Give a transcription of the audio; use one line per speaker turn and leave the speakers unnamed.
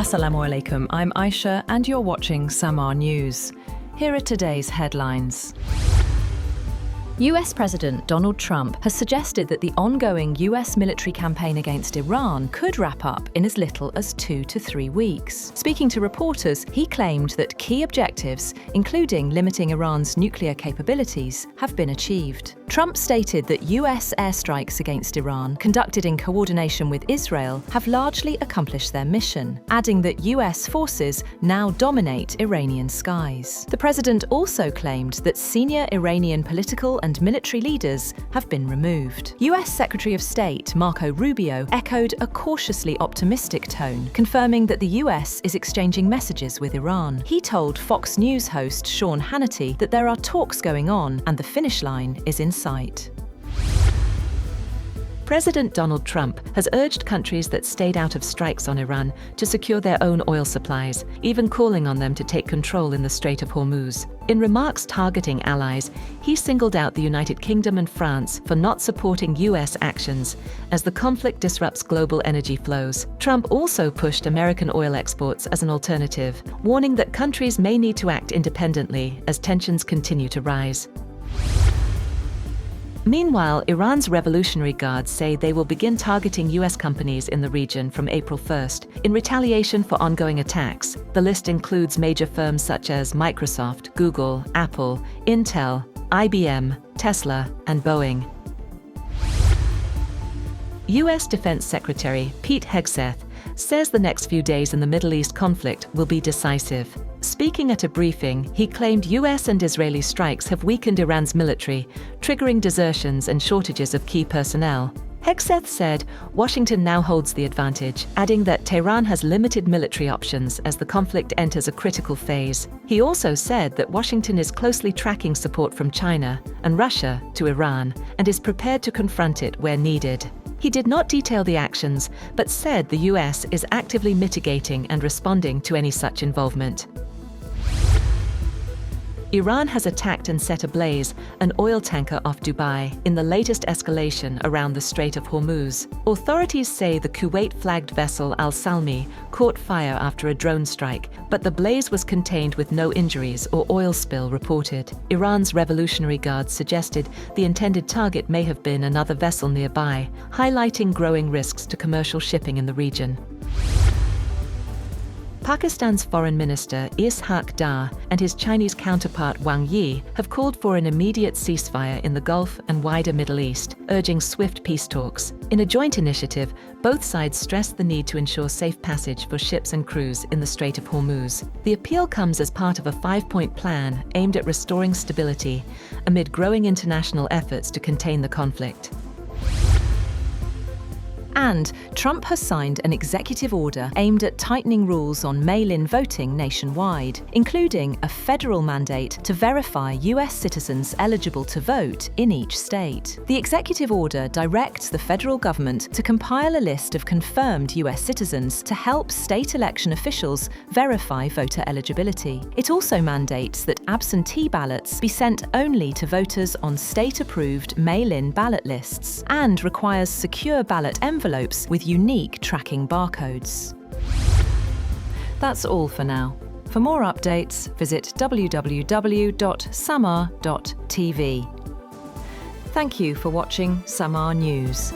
Assalamu alaikum, I'm Aisha and you're watching Samaa News. Here are today's headlines. US President Donald Trump has suggested that the ongoing US military campaign against Iran could wrap up in as little as 2 to 3 weeks. Speaking to reporters, he claimed that key objectives, including limiting Iran's nuclear capabilities, have been achieved. Trump stated that US airstrikes against Iran, conducted in coordination with Israel, have largely accomplished their mission, adding that US forces now dominate Iranian skies. The president also claimed that senior Iranian political and military leaders have been removed. US Secretary of State Marco Rubio echoed a cautiously optimistic tone, confirming that the US is exchanging messages with Iran. He told Fox News host Sean Hannity that there are talks going on and the finish line is in sight. President Donald Trump has urged countries that stayed out of strikes on Iran to secure their own oil supplies, even calling on them to take control in the Strait of Hormuz. In remarks targeting allies, he singled out the United Kingdom and France for not supporting US actions as the conflict disrupts global energy flows. Trump also pushed American oil exports as an alternative, warning that countries may need to act independently as tensions continue to rise. Meanwhile, Iran's Revolutionary Guards say they will begin targeting US companies in the region from April 1st in retaliation for ongoing attacks. The list includes major firms such as Microsoft, Google, Apple, Intel, IBM, Tesla, and Boeing. US Defense Secretary Pete Hegseth says the next few days in the Middle East conflict will be decisive. Speaking at a briefing, he claimed US and Israeli strikes have weakened Iran's military, triggering desertions and shortages of key personnel. Hegseth said Washington now holds the advantage, adding that Tehran has limited military options as the conflict enters a critical phase. He also said that Washington is closely tracking support from China and Russia to Iran and is prepared to confront it where needed. He did not detail the actions, but said the US is actively mitigating and responding to any such involvement. Iran has attacked and set ablaze an oil tanker off Dubai in the latest escalation around the Strait of Hormuz. Authorities say the Kuwait-flagged vessel Al Salmi caught fire after a drone strike, but the blaze was contained with no injuries or oil spill reported. Iran's Revolutionary Guards suggested the intended target may have been another vessel nearby, highlighting growing risks to commercial shipping in the region. Pakistan's Foreign Minister Ishaq Dar and his Chinese counterpart Wang Yi have called for an immediate ceasefire in the Gulf and wider Middle East, urging swift peace talks. In a joint initiative, both sides stressed the need to ensure safe passage for ships and crews in the Strait of Hormuz. The appeal comes as part of a 5-point plan aimed at restoring stability amid growing international efforts to contain the conflict. And Trump has signed an executive order aimed at tightening rules on mail-in voting nationwide, including a federal mandate to verify US citizens eligible to vote in each state. The executive order directs the federal government to compile a list of confirmed US citizens to help state election officials verify voter eligibility. It also mandates that absentee ballots be sent only to voters on state-approved mail-in ballot lists and requires secure ballot envelopes with unique tracking barcodes. That's all for now. For more updates, visit www.samaa.tv. Thank you for watching Samaa News.